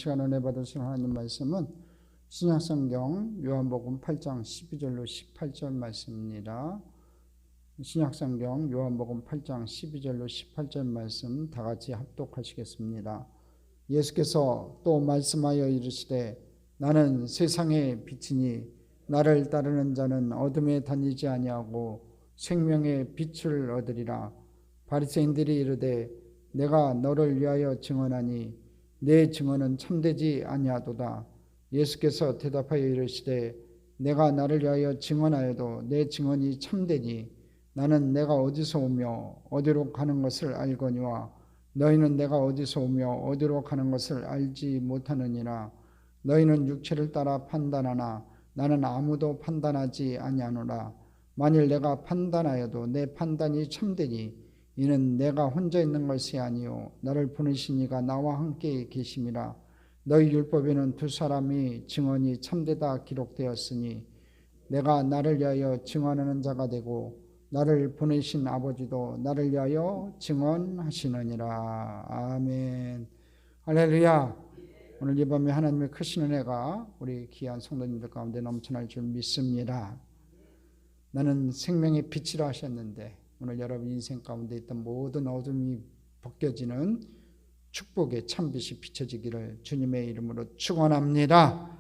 시간 은혜 받으실 하나님 말씀은 신약성경 요한복음 8장 12절로 18절 말씀입니다. 신약성경 요한복음 8장 12절로 18절 말씀 다 같이 합독하시겠습니다. 예수께서 또 말씀하여 이르시되 나는 세상의 빛이니 나를 따르는 자는 어둠에 다니지 아니하고 생명의 빛을 얻으리라. 바리새인들이 이르되 내가 너를 위하여 증언하니 내 증언은 참되지 아니하도다. 예수께서 대답하여 이르시되 내가 나를 위하여 증언하여도 내 증언이 참되니 나는 내가 어디서 오며 어디로 가는 것을 알거니와 너희는 내가 어디서 오며 어디로 가는 것을 알지 못하느니라. 너희는 육체를 따라 판단하나 나는 아무도 판단하지 아니하노라. 만일 내가 판단하여도 내 판단이 참되니 이는 내가 혼자 있는 것이 아니요 나를 보내신 이가 나와 함께 계심이라. 너희 율법에는 두 사람이 증언이 참되다 기록되었으니 내가 나를 위하여 증언하는 자가 되고 나를 보내신 아버지도 나를 위하여 증언하시느니라. 아멘. 할렐루야. 오늘 이 밤에 하나님의 크신 은혜가 우리 귀한 성도님들 가운데 넘쳐날 줄 믿습니다. 나는 생명의 빛이라 하셨는데 오늘 여러분 인생 가운데 있던 모든 어둠이 벗겨지는 축복의 참빛이 비춰지기를 주님의 이름으로 축원합니다.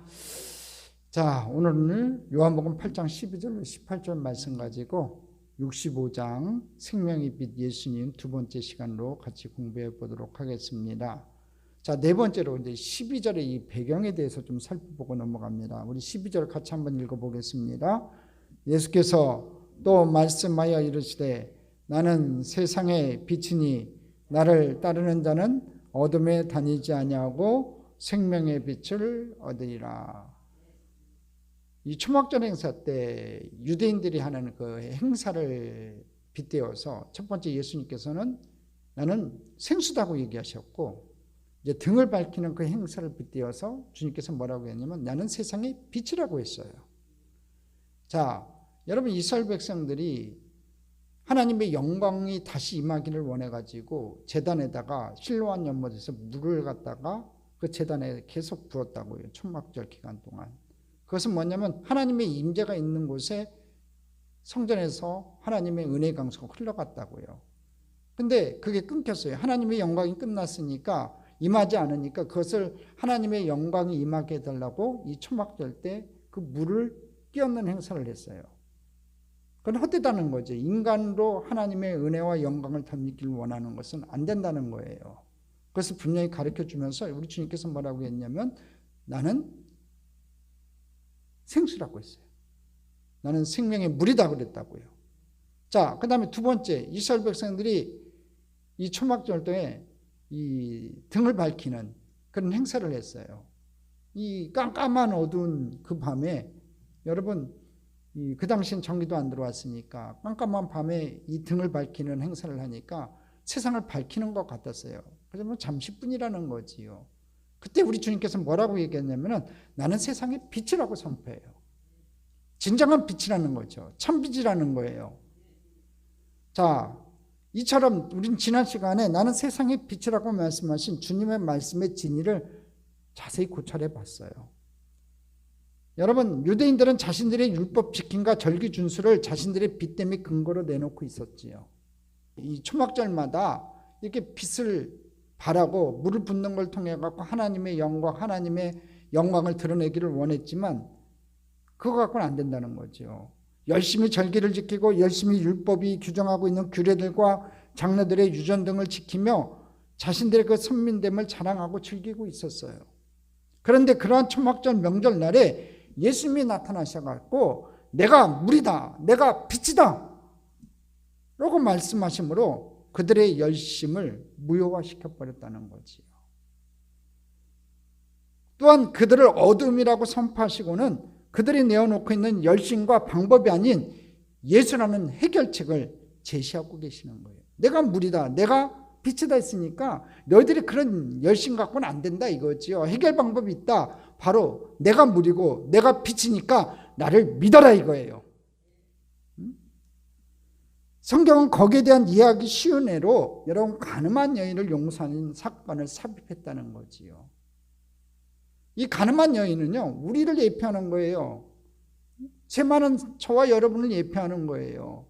자, 오늘은 요한복음 8장 12절 18절 말씀 가지고 65장 생명의 빛 예수님 두 번째 시간으로 같이 공부해 보도록 하겠습니다. 자, 네 번째로 이제 12절의 이 배경에 대해서 좀 살펴보고 넘어갑니다. 우리 12절 같이 한번 읽어보겠습니다. 예수께서 또 말씀하여 이르시되 나는 세상의 빛이니 나를 따르는 자는 어둠에 다니지 아니하고 생명의 빛을 얻으리라. 이 초막절 행사 때 유대인들이 하는 그 행사를 빗대어서 첫 번째 예수님께서는 나는 생수다고 얘기하셨고 이제 등을 밝히는 그 행사를 빗대어서 주님께서 뭐라고 했냐면 나는 세상의 빛이라고 했어요. 자, 여러분 이스라엘 백성들이 하나님의 영광이 다시 임하기를 원해가지고 제단에다가 실로암 연못에서 물을 갖다가 그 제단에 계속 부었다고요. 초막절 기간 동안. 그것은 뭐냐면 하나님의 임재가 있는 곳에 성전에서 하나님의 은혜의 강수가 흘러갔다고요. 근데 그게 끊겼어요. 하나님의 영광이 끝났으니까 임하지 않으니까 그것을 하나님의 영광이 임하게 해달라고 이 초막절 때 그 물을 끼얹는 행사를 했어요. 그건 헛되다는 거죠. 인간으로 하나님의 은혜와 영광을 덧입기를 원하는 것은 안 된다는 거예요. 그것을 분명히 가르쳐주면서 우리 주님께서 뭐라고 했냐면 나는 생수라고 했어요. 나는 생명의 물이다 그랬다고요. 자, 그 다음에 두 번째 이스라엘 백성들이 이 초막절도에 이 등을 밝히는 그런 행사를 했어요. 이 깜깜한 어두운 그 밤에 여러분 그 당시엔 전기도 안 들어왔으니까 깜깜한 밤에 이 등을 밝히는 행사를 하니까 세상을 밝히는 것 같았어요. 그래서 뭐 잠시뿐이라는 거지요. 그때 우리 주님께서 뭐라고 얘기했냐면은 나는 세상의 빛이라고 선포해요. 진정한 빛이라는 거죠. 참빛이라는 거예요. 자, 이처럼 우린 지난 시간에 나는 세상의 빛이라고 말씀하신 주님의 말씀의 진리를 자세히 고찰해 봤어요. 여러분 유대인들은 자신들의 율법 지킴과 절기 준수를 자신들의 빛 때문에 근거로 내놓고 있었지요. 이 초막절마다 이렇게 빛을 발하고 물을 붓는 걸 통해 갖고 하나님의 영광을 드러내기를 원했지만 그거 갖고는 안 된다는 거죠. 열심히 절기를 지키고 열심히 율법이 규정하고 있는 규례들과 장로들의 유전 등을 지키며 자신들의 그 선민됨을 자랑하고 즐기고 있었어요. 그런데 그러한 초막절 명절날에 예수님이 나타나셔갖고 내가 물이다, 내가 빛이다 라고 말씀하심으로 그들의 열심을 무효화시켜버렸다는 거지요. 또한 그들을 어둠이라고 선포하시고는 그들이 내어놓고 있는 열심과 방법이 아닌 예수라는 해결책을 제시하고 계시는 거예요. 내가 물이다, 내가 빛이다 했으니까 너희들이 그런 열심 갖고는 안 된다 이거지요. 해결 방법이 있다. 바로 내가 물이고 내가 빛이니까 나를 믿어라 이거예요. 성경은 거기에 대한 이해하기 쉬운 애로 여러분 가늠한 여인을 용서하는 사건을 삽입했다는 거지요. 이 가늠한 여인은요, 우리를 예표하는 거예요. 죄 많은 저와 여러분을 예표하는 거예요.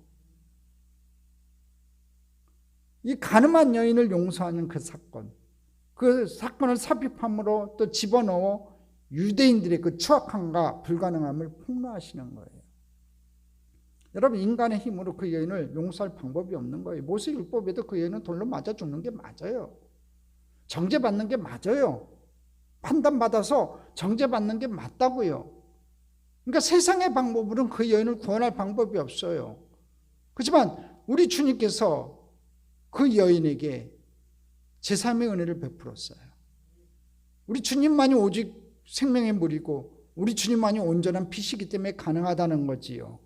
이 가늠한 여인을 용서하는 그 사건을 삽입함으로 또 집어넣어 유대인들의 그 추악함과 불가능함을 폭로하시는 거예요. 여러분, 인간의 힘으로 그 여인을 용서할 방법이 없는 거예요. 모세율법에도 그 여인은 돌로 맞아 죽는 게 맞아요. 정죄받는 게 맞아요. 판단받아서 정죄받는 게 맞다고요. 그러니까 세상의 방법으로는 그 여인을 구원할 방법이 없어요. 그렇지만 우리 주님께서 그 여인에게 제3의 은혜를 베풀었어요. 우리 주님만이 오직 생명의 물이고 우리 주님만이 온전한 빛이기 때문에 가능하다는 거지요.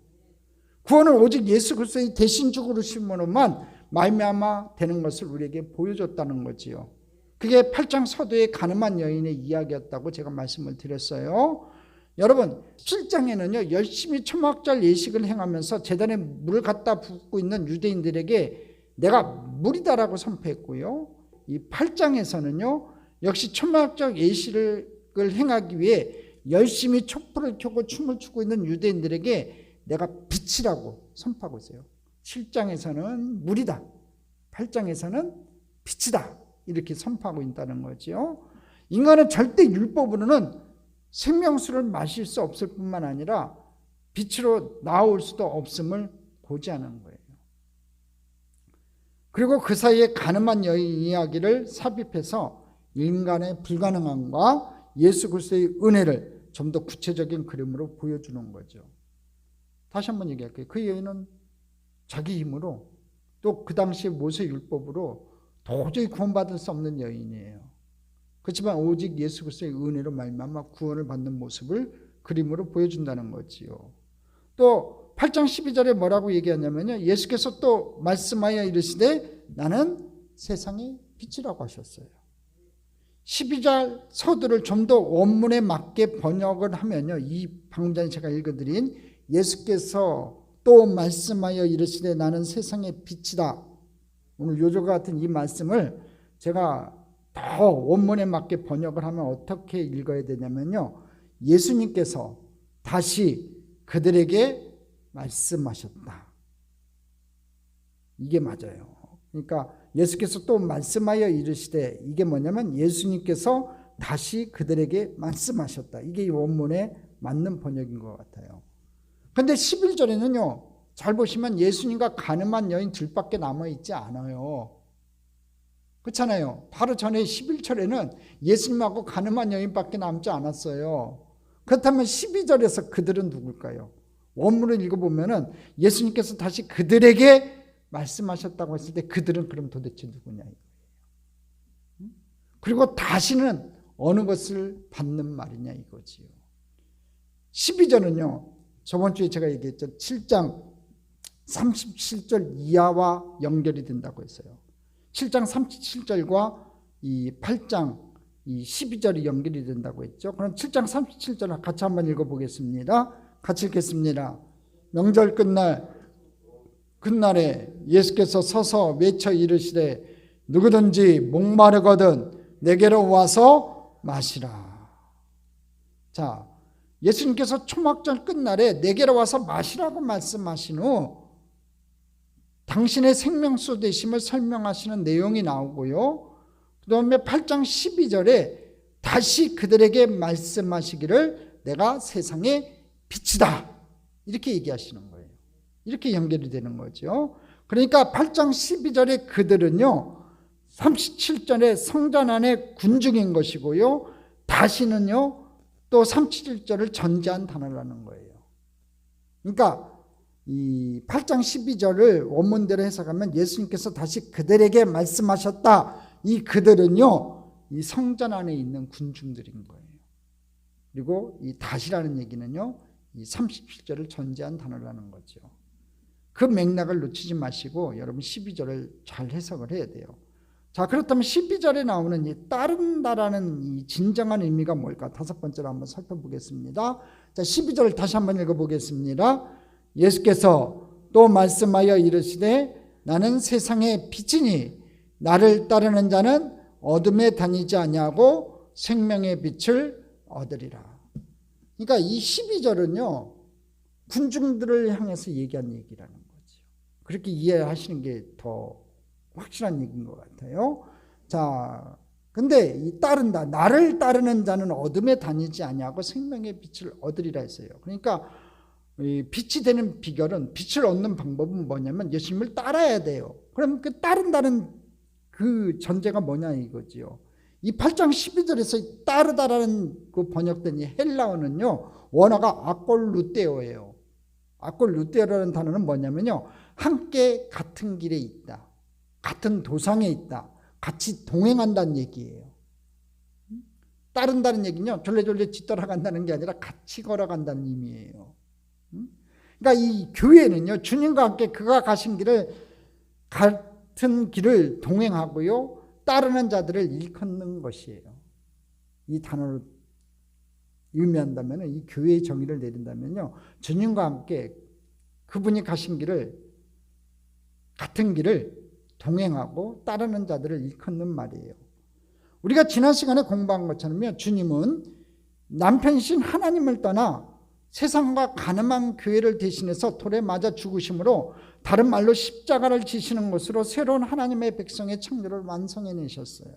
구원은 오직 예수 그리스도의 대신 죽으심으로만 말미암아 되는 것을 우리에게 보여줬다는 거지요. 그게 8장 서두의 가늠한 여인의 이야기였다고 제가 말씀을 드렸어요. 여러분, 7장에는요 열심히 초막절 예식을 행하면서 제단에 물을 갖다 붓고 있는 유대인들에게 내가 물이다라고 선포했고요. 이 8장에서는요 역시 초막절 예식을 행하기 위해 열심히 촛불을 켜고 춤을 추고 있는 유대인들에게 내가 빛이라고 선포하고 있어요. 7장에서는 물이다, 8장에서는 빛이다 이렇게 선포하고 있다는 거죠. 인간은 절대 율법으로는 생명수를 마실 수 없을 뿐만 아니라 빛으로 나올 수도 없음을 고지하는 거예요. 그리고 그 사이에 가늠한 여인 이야기를 삽입해서 인간의 불가능함과 예수 그리스도의 은혜를 좀 더 구체적인 그림으로 보여주는 거죠. 다시 한번 얘기할게요. 그 여인은 자기 힘으로 또 그 당시 모세 율법으로 도저히 구원받을 수 없는 여인이에요. 그렇지만 오직 예수 그리스도의 은혜로 말미암아 구원을 받는 모습을 그림으로 보여준다는 거지요. 또 8장 12절에 뭐라고 얘기하냐면요, 예수께서 또 말씀하여 이르시되 나는 세상의 빛이라고 하셨어요. 12절 서두를 좀 더 원문에 맞게 번역을 하면요, 이 방금 전에 제가 읽어드린 예수께서 또 말씀하여 이르시되 나는 세상의 빛이다, 오늘 요조가 같은 이 말씀을 제가 더 원문에 맞게 번역을 하면 어떻게 읽어야 되냐면요, 예수님께서 다시 그들에게 말씀하셨다, 이게 맞아요. 그러니까 예수께서 또 말씀하여 이르시되, 이게 뭐냐면 예수님께서 다시 그들에게 말씀하셨다, 이게 이 원문에 맞는 번역인 것 같아요. 그런데 11절에는요 잘 보시면 예수님과 가늠한 여인 둘밖에 남아있지 않아요. 그렇잖아요. 바로 전에 11절에는 예수님하고 가늠한 여인밖에 남지 않았어요. 그렇다면 12절에서 그들은 누굴까요? 원문을 읽어보면 예수님께서 다시 그들에게 말씀하셨다고 했을 때 그들은 그럼 도대체 누구냐 이거예요. 그리고 다시는 어느 것을 받는 말이냐 이거지요. 12절은요 저번 주에 제가 얘기했죠. 7장 37절 이하와 연결이 된다고 했어요. 7장 37절과 이 8장 이 12절이 연결이 된다고 했죠. 그럼 7장 37절 같이 한번 읽어보겠습니다. 같이 읽겠습니다. 명절 끝날에 예수께서 서서 외쳐 이르시되 누구든지 목마르거든 내게로 와서 마시라. 자, 예수님께서 초막절 끝날에 내게로 와서 마시라고 말씀하신 후 당신의 생명수 되심을 설명하시는 내용이 나오고요. 그 다음에 8장 12절에 다시 그들에게 말씀하시기를 내가 세상의 빛이다, 이렇게 얘기하시는 거예요. 이렇게 연결이 되는 거죠. 그러니까 8장 12절에 그들은요 37절에 성전 안에 군중인 것이고요, 다시는요 또 37절을 전제한 단어라는 거예요. 그러니까 이 8장 12절을 원문대로 해석하면 예수님께서 다시 그들에게 말씀하셨다, 이 그들은요 이 성전 안에 있는 군중들인 거예요. 그리고 이 다시라는 얘기는요 이 37절을 전제한 단어라는 거죠. 그 맥락을 놓치지 마시고 여러분 12절을 잘 해석을 해야 돼요. 자, 그렇다면 12절에 나오는 이 따른다라는 이 진정한 의미가 뭘까? 다섯 번째로 한번 살펴보겠습니다. 자, 12절을 다시 한번 읽어보겠습니다. 예수께서 또 말씀하여 이르시되 나는 세상의 빛이니 나를 따르는 자는 어둠에 다니지 아니하고 생명의 빛을 얻으리라. 그러니까 이 12절은요 군중들을 향해서 얘기한 얘기라는 거죠. 그렇게 이해하시는 게 더 확실한 얘기인 것 같아요. 자, 근데 이 따른다, 나를 따르는 자는 어둠에 다니지 아니하고 생명의 빛을 얻으리라 했어요. 그러니까 이 빛이 되는 비결은, 빛을 얻는 방법은 뭐냐면 예수님을 따라야 돼요. 그럼 그 따른다는 그 전제가 뭐냐 이거지요. 이 8장 12절에서 따르다라는 그 번역된 이 헬라어는요 원어가 아꼴루테오예요. 아꼴루테오라는 단어는 뭐냐면요 함께 같은 길에 있다, 같은 도상에 있다, 같이 동행한다는 얘기예요. 따른다는 얘기는요 졸래졸래 뒤따라간다는 게 아니라 같이 걸어간다는 의미예요. 그러니까 이 교회는요 주님과 함께 그가 가신 길을, 같은 길을 동행하고요 따르는 자들을 일컫는 것이에요. 이 단어를 의미한다면, 이 교회의 정의를 내린다면요 주님과 함께 그분이 가신 길을, 같은 길을 동행하고 따르는 자들을 일컫는 말이에요. 우리가 지난 시간에 공부한 것처럼요 주님은 남편이신 하나님을 떠나 세상과 가늠한 교회를 대신해서 돌에 맞아 죽으심으로, 다른 말로 십자가를 지시는 것으로 새로운 하나님의 백성의 창조를 완성해내셨어요.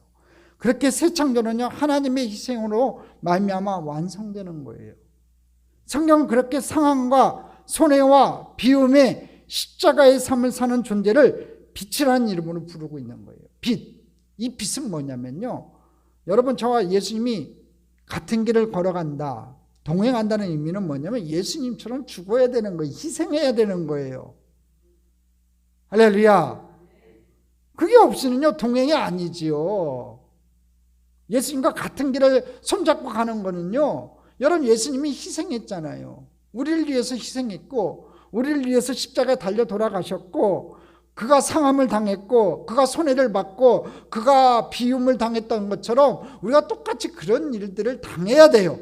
그렇게 새 창조는요 하나님의 희생으로 말미암아 완성되는 거예요. 성경은 그렇게 상함과 손해와 비움의 십자가의 삶을 사는 존재를 빛이라는 이름으로 부르고 있는 거예요. 빛. 이 빛은 뭐냐면요 여러분, 저와 예수님이 같은 길을 걸어간다, 동행한다는 의미는 뭐냐면 예수님처럼 죽어야 되는 거예요. 희생해야 되는 거예요. 할렐루야. 그게 없으면요 동행이 아니지요. 예수님과 같은 길을 손잡고 가는 거는요, 여러분 예수님이 희생했잖아요. 우리를 위해서 희생했고, 우리를 위해서 십자가에 달려 돌아가셨고, 그가 상함을 당했고, 그가 손해를 받고, 그가 비움을 당했던 것처럼 우리가 똑같이 그런 일들을 당해야 돼요.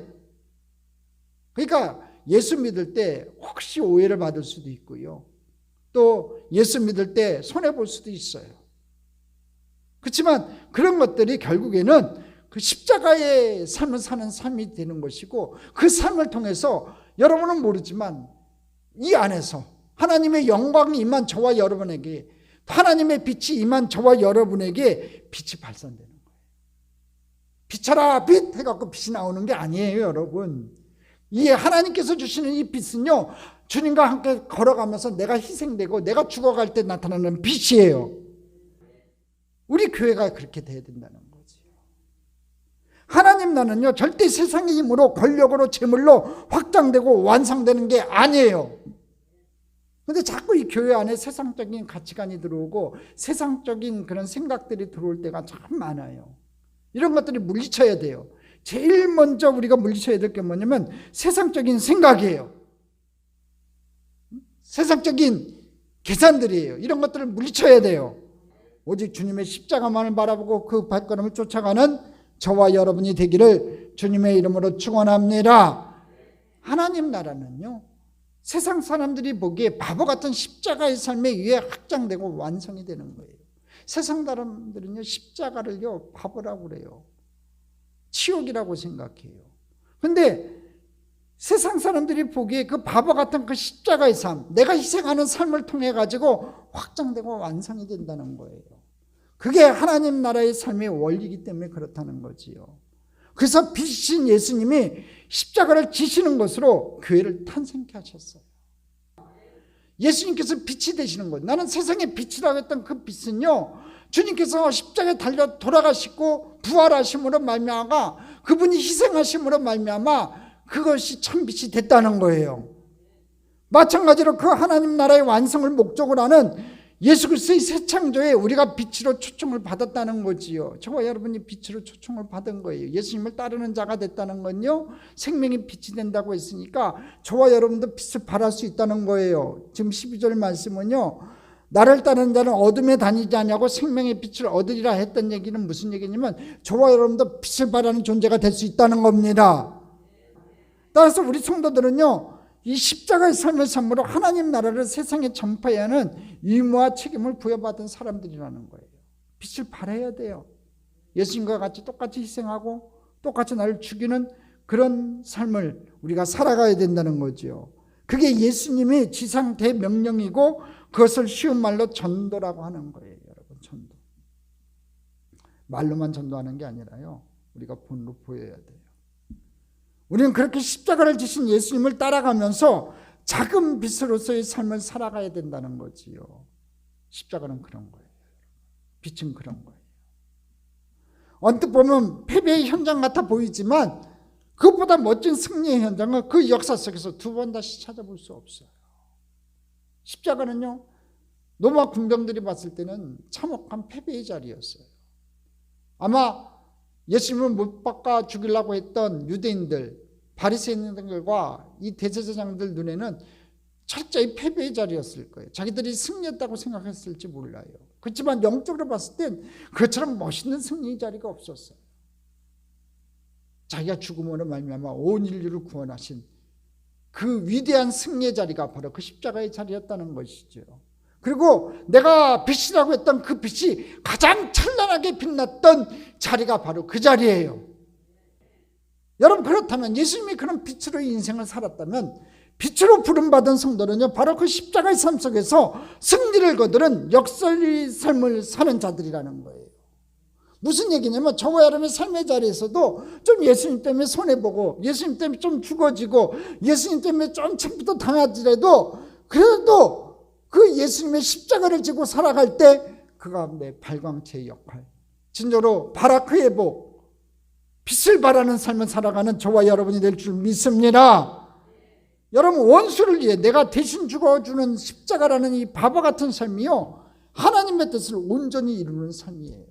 그러니까 예수 믿을 때 혹시 오해를 받을 수도 있고요, 또 예수 믿을 때 손해볼 수도 있어요. 그렇지만 그런 것들이 결국에는 그 십자가의 삶을 사는 삶이 되는 것이고, 그 삶을 통해서 여러분은 모르지만 이 안에서 하나님의 영광이 임한 저와 여러분에게, 하나님의 빛이 임한 저와 여러분에게 빛이 발산되는 거예요. 빛쳐라 빛 해갖고 빛이 나오는 게 아니에요, 여러분. 이 하나님께서 주시는 이 빛은요 주님과 함께 걸어가면서 내가 희생되고 내가 죽어갈 때 나타나는 빛이에요. 우리 교회가 그렇게 돼야 된다는 거죠. 하나님 나라는요 절대 세상의 힘으로, 권력으로, 재물로 확장되고 완성되는 게 아니에요. 근데 자꾸 이 교회 안에 세상적인 가치관이 들어오고 세상적인 그런 생각들이 들어올 때가 참 많아요. 이런 것들이 물리쳐야 돼요. 제일 먼저 우리가 물리쳐야 될 게 뭐냐면 세상적인 생각이에요. 세상적인 계산들이에요. 이런 것들을 물리쳐야 돼요. 오직 주님의 십자가만을 바라보고 그 발걸음을 쫓아가는 저와 여러분이 되기를 주님의 이름으로 축원합니다. 하나님 나라는요 세상 사람들이 보기에 바보 같은 십자가의 삶에 의해 확장되고 완성이 되는 거예요. 세상 사람들은요 십자가를요 바보라고 그래요. 치욕이라고 생각해요. 근데 세상 사람들이 보기에 그 바보 같은 그 십자가의 삶, 내가 희생하는 삶을 통해 가지고 확장되고 완성이 된다는 거예요. 그게 하나님 나라의 삶의 원리이기 때문에 그렇다는 거지요. 그래서 빛이신 예수님이 십자가를 지시는 것으로 교회를 탄생케 하셨어요. 예수님께서 빛이 되시는 거예요. 나는 세상의 빛이라고 했던 그 빛은요 주님께서 십자가에 달려 돌아가시고 부활하심으로 말미암아, 그분이 희생하심으로 말미암아 그것이 참 빛이 됐다는 거예요. 마찬가지로 그 하나님 나라의 완성을 목적으로 하는 예수 그리스도의 새 창조에 우리가 빛으로 초청을 받았다는 거지요. 저와 여러분이 빛으로 초청을 받은 거예요. 예수님을 따르는 자가 됐다는 건요 생명이 빛이 된다고 했으니까 저와 여러분도 빛을 발할 수 있다는 거예요. 지금 12절 말씀은요 나를 따르는 자는 어둠에 다니지 아니하고 생명의 빛을 얻으리라 했던 얘기는 무슨 얘기냐면 저와 여러분도 빛을 발하는 존재가 될 수 있다는 겁니다. 따라서 우리 성도들은요 이 십자가의 삶을 삶으로 하나님 나라를 세상에 전파해야 하는 의무와 책임을 부여받은 사람들이라는 거예요. 빛을 발해야 돼요. 예수님과 같이 똑같이 희생하고 똑같이 나를 죽이는 그런 삶을 우리가 살아가야 된다는 거죠. 그게 예수님의 지상 대명령이고 그것을 쉬운 말로 전도라고 하는 거예요. 여러분, 전도. 말로만 전도하는 게 아니라요, 우리가 본으로 보여야 돼요. 우리는 그렇게 십자가를 지신 예수님을 따라가면서 작은 빛으로서의 삶을 살아가야 된다는 거지요. 십자가는 그런 거예요. 빛은 그런 거예요. 언뜻 보면 패배의 현장 같아 보이지만 그것보다 멋진 승리의 현장은 그 역사 속에서 두 번 다시 찾아볼 수 없어요. 십자가는요, 로마 군병들이 봤을 때는 참혹한 패배의 자리였어요. 아마 예수님을 못 박아 죽이려고 했던 유대인들, 바리새인들과 이 대제사장들 눈에는 철저히 패배의 자리였을 거예요. 자기들이 승리했다고 생각했을지 몰라요. 그렇지만 영적으로 봤을 땐 그처럼 멋있는 승리의 자리가 없었어요. 자기가 죽음으로 말미암아 온 인류를 구원하신 그 위대한 승리의 자리가 바로 그 십자가의 자리였다는 것이죠. 그리고 내가 빛이라고 했던 그 빛이 가장 찬란하게 빛났던 자리가 바로 그 자리예요. 여러분, 그렇다면 예수님이 그런 빛으로 인생을 살았다면 빛으로 부름받은 성도는요, 바로 그 십자가의 삶 속에서 승리를 거두는 역설의 삶을 사는 자들이라는 거예요. 무슨 얘기냐면 저와 여러분의 삶의 자리에서도 좀 예수님 때문에 손해보고 예수님 때문에 좀 죽어지고 예수님 때문에 좀 참부터 당하더라도 그래도 그 예수님의 십자가를 지고 살아갈 때 그 가운데 발광체의 역할, 진정으로 바라크의 복, 빛을 발하는 삶을 살아가는 저와 여러분이 될 줄 믿습니다. 여러분, 원수를 위해 내가 대신 죽어주는 십자가라는 이 바보 같은 삶이요, 하나님의 뜻을 온전히 이루는 삶이에요.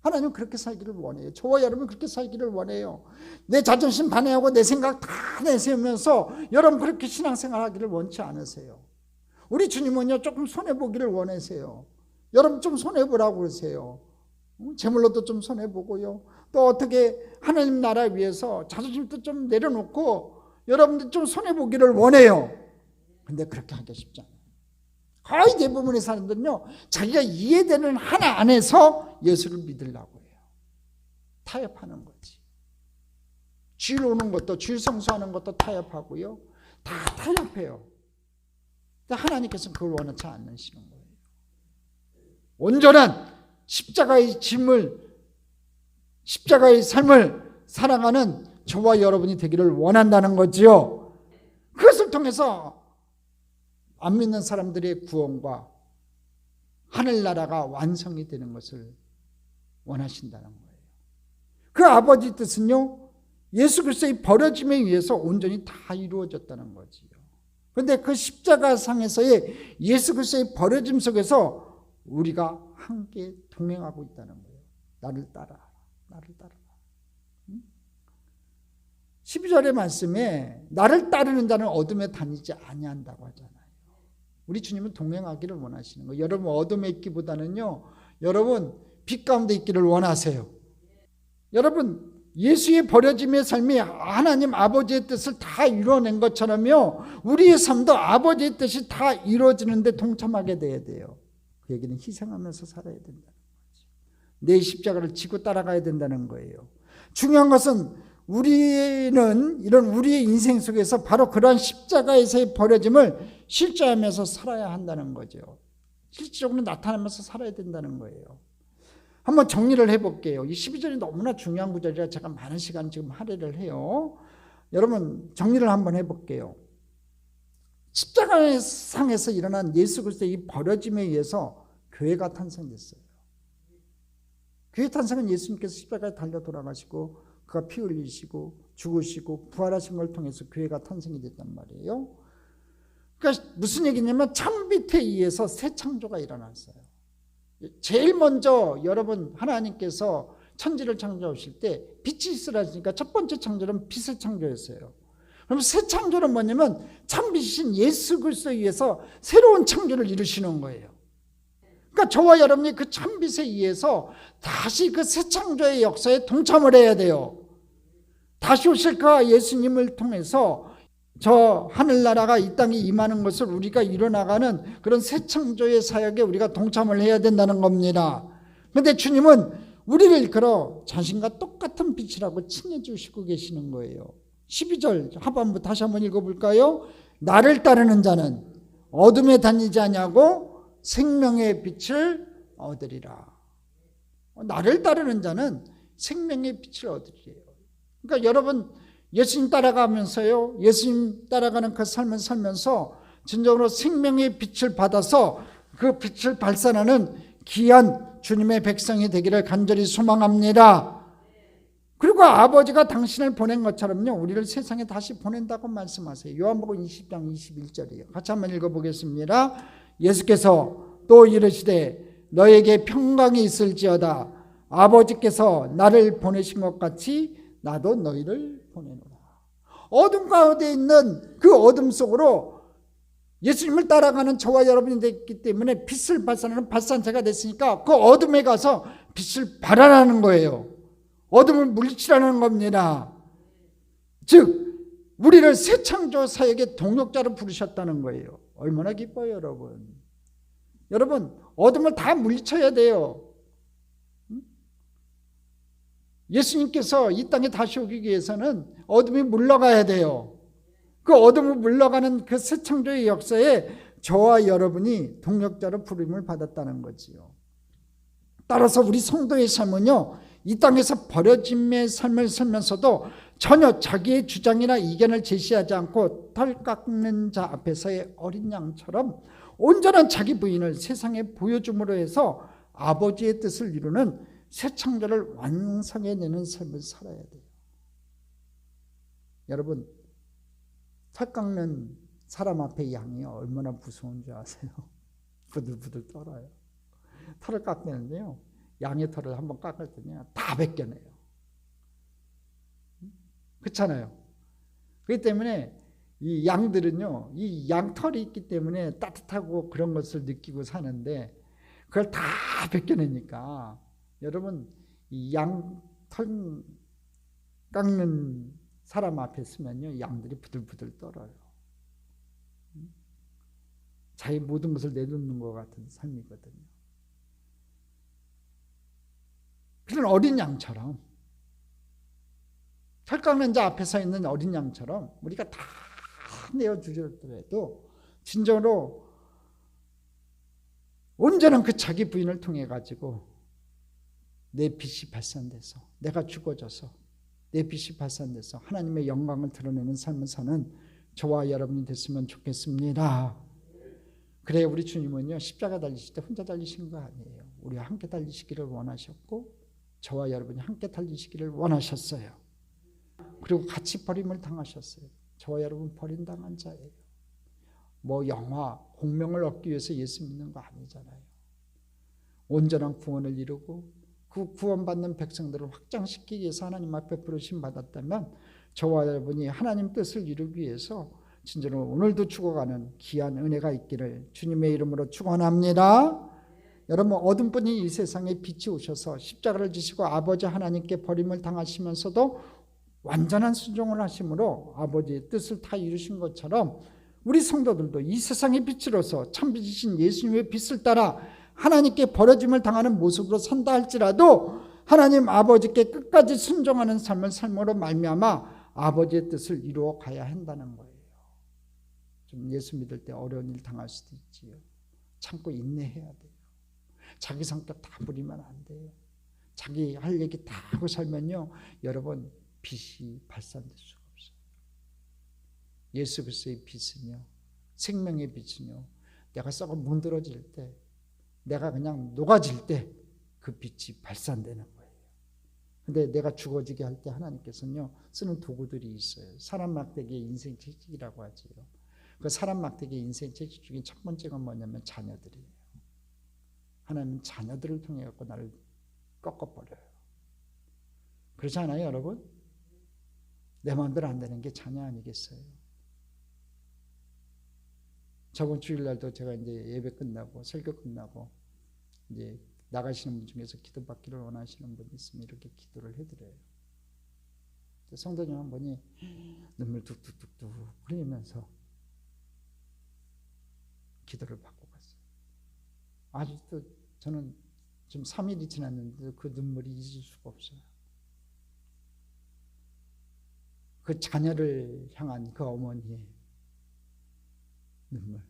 하나님은 그렇게 살기를 원해요. 저와 여러분 그렇게 살기를 원해요. 내 자존심 반해하고 내 생각 다 내세우면서 여러분 그렇게 신앙생활 하기를 원치 않으세요. 우리 주님은요, 조금 손해보기를 원하세요. 여러분 좀 손해보라고 그러세요. 재물로도 좀 손해보고요, 또 어떻게 하나님 나라 위해서 자존심도 좀 내려놓고 여러분들 좀 손해보기를 원해요. 근데 그렇게 하기 쉽지 않아요. 거의 대부분의 사람들은요, 자기가 이해되는 하나 안에서 예수를 믿으려고 해요. 타협하는 거지. 주일 오는 것도, 주일 성수하는 것도 타협하고요, 다 타협해요. 근데 하나님께서는 그걸 원하지 않으시는 거예요. 온전한 십자가의 짐을, 십자가의 삶을 살아가는 저와 여러분이 되기를 원한다는 거지요. 그것을 통해서 안 믿는 사람들의 구원과 하늘나라가 완성이 되는 것을 원하신다는 거예요. 그 아버지 뜻은요, 예수 그리스도의 버려짐에 의해서 온전히 다 이루어졌다는 거지요. 그런데 그 십자가상에서의 예수 그리스도의 버려짐 속에서 우리가 함께 동행하고 있다는 거예요. 나를 따라, 나를 따라. 12절의 말씀에 나를 따르는 자는 어둠에 다니지 아니한다고 하잖아요. 우리 주님은 동행하기를 원하시는 거예요. 여러분 어둠에 있기보다는요, 여러분 빛 가운데 있기를 원하세요. 여러분 예수의 버려짐의 삶이 하나님 아버지의 뜻을 다 이루어낸 것처럼요, 우리의 삶도 아버지의 뜻이 다 이루어지는데 동참하게 돼야 돼요. 그 얘기는 희생하면서 살아야 된다는 거죠. 내 십자가를 지고 따라가야 된다는 거예요. 중요한 것은 우리는 이런 우리의 인생 속에서 바로 그러한 십자가에서의 버려짐을 실제하면서 살아야 한다는 거죠. 실질적으로 나타나면서 살아야 된다는 거예요. 한번 정리를 해볼게요. 이 12절이 너무나 중요한 구절이라 제가 많은 시간 지금 할애를 해요. 여러분 정리를 한번 해볼게요. 십자가상에서 일어난 예수 그리스도의 이 버려짐에 의해서 교회가 탄생됐어요. 교회 탄생은 예수님께서 십자가에 달려 돌아가시고 그가 피 흘리시고 죽으시고 부활하신 걸 통해서 교회가 탄생이 됐단 말이에요. 그러니까 무슨 얘기냐면 참빛에 의해서 새 창조가 일어났어요. 제일 먼저 여러분 하나님께서 천지를 창조하실 때 빛이 있으라 하시니까 첫 번째 창조는 빛의 창조였어요. 그럼 새 창조는 뭐냐면 참빛이신 예수 그리스도에 의해서 새로운 창조를 이루시는 거예요. 그러니까 저와 여러분이 그 참빛에 의해서 다시 그 새 창조의 역사에 동참을 해야 돼요. 다시 오실 그 예수님을 통해서 저 하늘나라가 이 땅에 임하는 것을 우리가 이뤄나가는 그런 새 창조의 사역에 우리가 동참을 해야 된다는 겁니다. 그런데 주님은 우리를 걸어 자신과 똑같은 빛이라고 칭해 주시고 계시는 거예요. 12절 하반부 다시 한번 읽어볼까요? 나를 따르는 자는 어둠에 다니지 아니하고 생명의 빛을 얻으리라. 나를 따르는 자는 생명의 빛을 얻으리래요. 그러니까 여러분 예수님 따라가면서요, 예수님 따라가는 그 삶을 살면서 진정으로 생명의 빛을 받아서 그 빛을 발산하는 귀한 주님의 백성이 되기를 간절히 소망합니다. 그리고 아버지가 당신을 보낸 것처럼요, 우리를 세상에 다시 보낸다고 말씀하세요. 요한복음 20장 21절이에요. 같이 한번 읽어보겠습니다. 예수께서 또 이르시되 너에게 평강이 있을지어다. 아버지께서 나를 보내신 것 같이 나도 너희를 보내노라. 어둠 가운데 있는 그 어둠 속으로 예수님을 따라가는 저와 여러분이 됐기 때문에 빛을 발산하는 발산체가 됐으니까 그 어둠에 가서 빛을 발하라는 거예요. 어둠을 물리치라는 겁니다. 즉 우리를 새 창조 사역의 동역자로 부르셨다는 거예요. 얼마나 기뻐요, 여러분. 여러분, 어둠을 다 물리쳐야 돼요. 예수님께서 이 땅에 다시 오기 위해서는 어둠이 물러가야 돼요. 그 어둠을 물러가는 그 새 창조의 역사에 저와 여러분이 동역자로 부름을 받았다는 거지요. 따라서 우리 성도의 삶은요, 이 땅에서 버려짐의 삶을 살면서도 전혀 자기의 주장이나 이견을 제시하지 않고 털 깎는 자 앞에서의 어린 양처럼 온전한 자기 부인을 세상에 보여줌으로 해서 아버지의 뜻을 이루는 새 창조를 완성해내는 삶을 살아야 돼요. 여러분, 털 깎는 사람 앞에 양이 얼마나 무서운 줄 아세요? 부들부들 떨어요. 털을 깎는데요, 양의 털을 한번 깎았더니 다 벗겨내요. 그렇잖아요. 그렇기 때문에 이 양들은요, 이 양털이 있기 때문에 따뜻하고 그런 것을 느끼고 사는데 그걸 다 벗겨내니까 여러분, 이 양털 깎는 사람 앞에 서면요, 양들이 부들부들 떨어요. 자기 모든 것을 내놓는 것 같은 삶이거든요. 그런 어린 양처럼, 털 깎는 자 앞에 서 있는 어린 양처럼 우리가 다 내어주더라도 진정으로 온전한 그 자기 부인을 통해 가지고 내 빛이 발산돼서, 내가 죽어져서 내 빛이 발산돼서 하나님의 영광을 드러내는 삶을 사는 저와 여러분이 됐으면 좋겠습니다. 그래, 우리 주님은요, 십자가 달리실 때 혼자 달리신 거 아니에요. 우리와 함께 달리시기를 원하셨고 저와 여러분이 함께 달리시기를 원하셨어요. 그리고 같이 버림을 당하셨어요. 저와 여러분 버림당한 자예요. 뭐 영화, 공명을 얻기 위해서 예수 믿는 거 아니잖아요. 온전한 구원을 이루고 그 구원받는 백성들을 확장시키기 위해서 하나님 앞에 부르심 받았다면 저와 여러분이 하나님 뜻을 이루기 위해서 진짜로 오늘도 죽어가는 귀한 은혜가 있기를 주님의 이름으로 축원합니다. 여러분, 어둠뿐인 이 세상에 빛이 오셔서 십자가를 지시고 아버지 하나님께 버림을 당하시면서도 완전한 순종을 하심으로 아버지의 뜻을 다 이루신 것처럼 우리 성도들도 이 세상의 빛으로서 참빛이신 예수님의 빛을 따라 하나님께 버려짐을 당하는 모습으로 산다 할지라도 하나님 아버지께 끝까지 순종하는 삶을 삶으로 말미암아 아버지의 뜻을 이루어 가야 한다는 거예요. 좀 예수 믿을 때 어려운 일 당할 수도 있지요. 참고 인내해야 돼요. 자기 성격 다 부리면 안 돼요. 자기 할 얘기 다 하고 살면요, 여러분 빛이 발산될 수가 없어요. 예수 그리스도의 빛은요, 생명의 빛은요, 내가 썩어 문드러질 때, 내가 그냥 녹아질 때 그 빛이 발산되는 거예요. 근데 내가 죽어지게 할 때 하나님께서는요, 쓰는 도구들이 있어요. 사람 막대기의 인생 채찍이라고 하지요. 그 사람 막대기의 인생 채찍 중에 첫 번째가 뭐냐면 자녀들이에요. 하나님은 자녀들을 통해 갖고 나를 꺾어버려요. 그렇지 않아요, 여러분? 내 마음대로 안 되는 게 자녀 아니겠어요? 저번 주일날도 제가 이제 예배 끝나고 설교 끝나고 이제 나가시는 분 중에서 기도받기를 원하시는 분이 있으면 이렇게 기도를 해드려요. 성도님 한 분이 눈물 뚝뚝뚝뚝 흘리면서 기도를 받고 갔어요. 아직도 저는 지금 3일이 지났는데 그 눈물이 잊을 수가 없어요. 그 자녀를 향한 그 어머니의 눈물.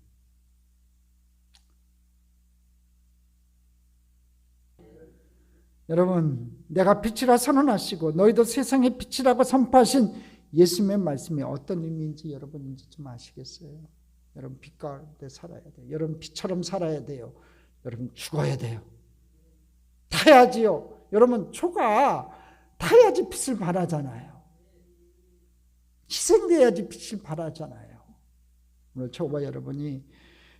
여러분, 내가 빛이라 선언하시고 너희도 세상의 빛이라고 선포하신 예수님의 말씀이 어떤 의미인지 여러분 이제 좀 아시겠어요? 여러분 빛 가운데 살아야 돼요. 여러분 빛처럼 살아야 돼요. 여러분 죽어야 돼요. 타야지요. 여러분 초가 타야지 빛을 발하잖아요. 희생돼야지 빛을 발하잖아요. 오늘 저와 여러분이